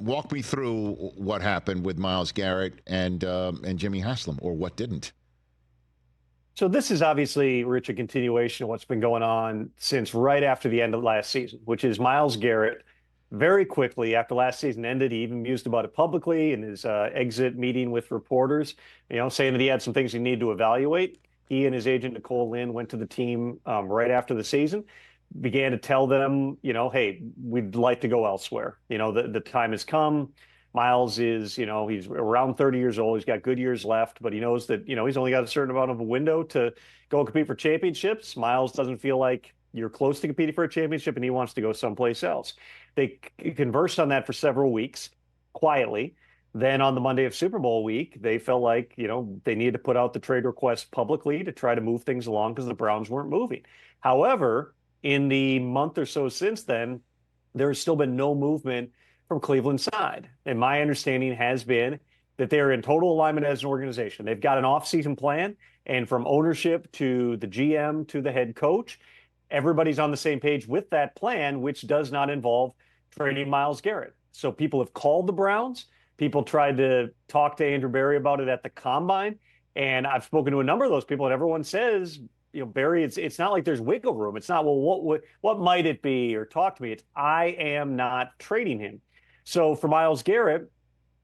walk me through what happened with Myles Garrett and Jimmy Haslam, or what didn't. So this is obviously, Rich, a continuation of what's been going on since right after the end of last season, which is Myles Garrett very quickly after last season ended. He even mused about it publicly in his exit meeting with reporters, saying that he had some things he needed to evaluate. He and his agent, Nicole Lynn, went to the team right after the season, began to tell them, hey, we'd like to go elsewhere. The time has come. Myles is, he's around 30 years old. He's got good years left, but he knows that, he's only got a certain amount of a window to go compete for championships. Myles doesn't feel like you're close to competing for a championship, and he wants to go someplace else. They conversed on that for several weeks quietly. Then on the Monday of Super Bowl week, they felt like, they needed to put out the trade request publicly to try to move things along because the Browns weren't moving. However, in the month or so since then, there has still been no movement from Cleveland's side. And my understanding has been that they're in total alignment as an organization. They've got an off-season plan, and from ownership to the GM to the head coach, everybody's on the same page with that plan, which does not involve trading Myles Garrett. So people have called the Browns. People tried to talk to Andrew Berry about it at the Combine. And I've spoken to a number of those people, and everyone says, Barry, it's not like there's wiggle room. It's not, well, what might it be, or talk to me. It's, I am not trading him. So for Myles Garrett,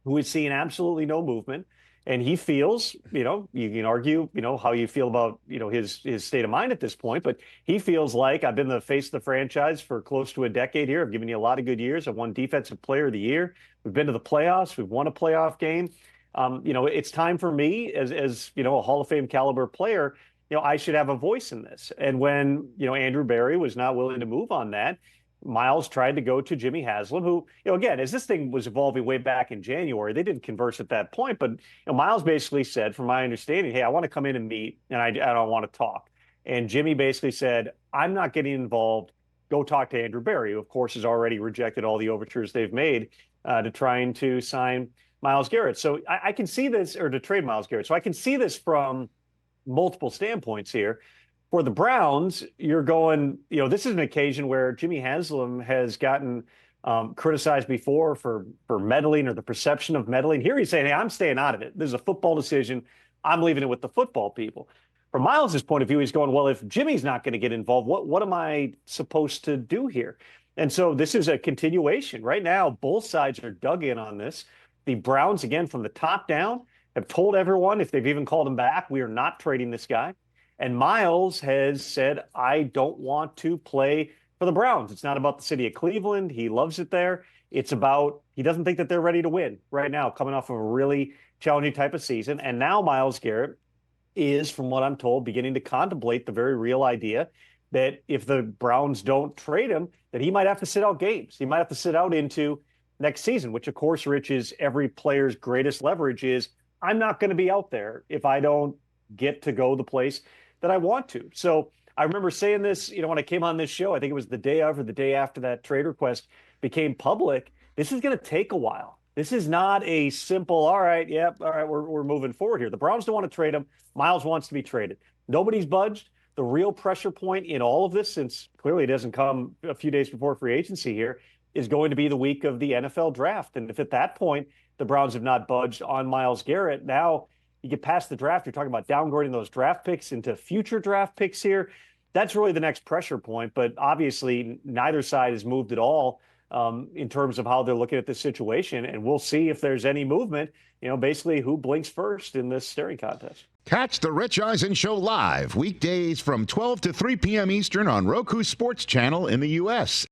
who is seeing absolutely no movement, and he feels, you can argue, how you feel about, his state of mind at this point, but he feels like, I've been the face of the franchise for close to a decade here. I've given you a lot of good years. I've won Defensive Player of the Year. We've been to the playoffs. We've won a playoff game. It's time for me as a Hall of Fame caliber player. I should have a voice in this. And when, Andrew Berry was not willing to move on that, Myles tried to go to Jimmy Haslam, who, again, as this thing was evolving way back in January, they didn't converse at that point. But Myles basically said, from my understanding, hey, I want to come in and meet, and I don't want to talk. And Jimmy basically said, I'm not getting involved. Go talk to Andrew Berry, who, of course, has already rejected all the overtures they've made to trying to sign Myles Garrett. So I can see this, or to trade Myles Garrett. So I can see this from multiple standpoints here. For the Browns, you're going, this is an occasion where Jimmy Haslam has gotten criticized before for meddling, or the perception of meddling. Here he's saying, hey, I'm staying out of it. This is a football decision. I'm leaving it with the football people. From Myles' point of view, he's going, well, if Jimmy's not going to get involved, what am I supposed to do here? And so this is a continuation. Right now, both sides are dug in on this. The Browns, again, from the top down, have told everyone, if they've even called him back, we are not trading this guy. And Myles has said, I don't want to play for the Browns. It's not about the city of Cleveland. He loves it there. It's about, he doesn't think that they're ready to win right now, coming off of a really challenging type of season. And now Myles Garrett is, from what I'm told, beginning to contemplate the very real idea that if the Browns don't trade him, that he might have to sit out games. He might have to sit out into next season, which, of course, Rich, is every player's greatest leverage is, I'm not going to be out there if I don't get to go the place that I want to. So I remember saying this, when I came on this show, I think it was the day of or the day after that trade request became public. This is going to take a while. This is not a simple, all right, we're moving forward here. The Browns don't want to trade him. Myles wants to be traded. Nobody's budged. The real pressure point in all of this, since clearly it doesn't come a few days before free agency here, is going to be the week of the NFL draft. And if at that point the Browns have not budged on Myles Garrett, now you get past the draft, you're talking about downgrading those draft picks into future draft picks here. That's really the next pressure point. But obviously, neither side has moved at all in terms of how they're looking at this situation. And we'll see if there's any movement, basically who blinks first in this staring contest. Catch the Rich Eisen Show live weekdays from 12 to 3 p.m. Eastern on Roku Sports Channel in the U.S.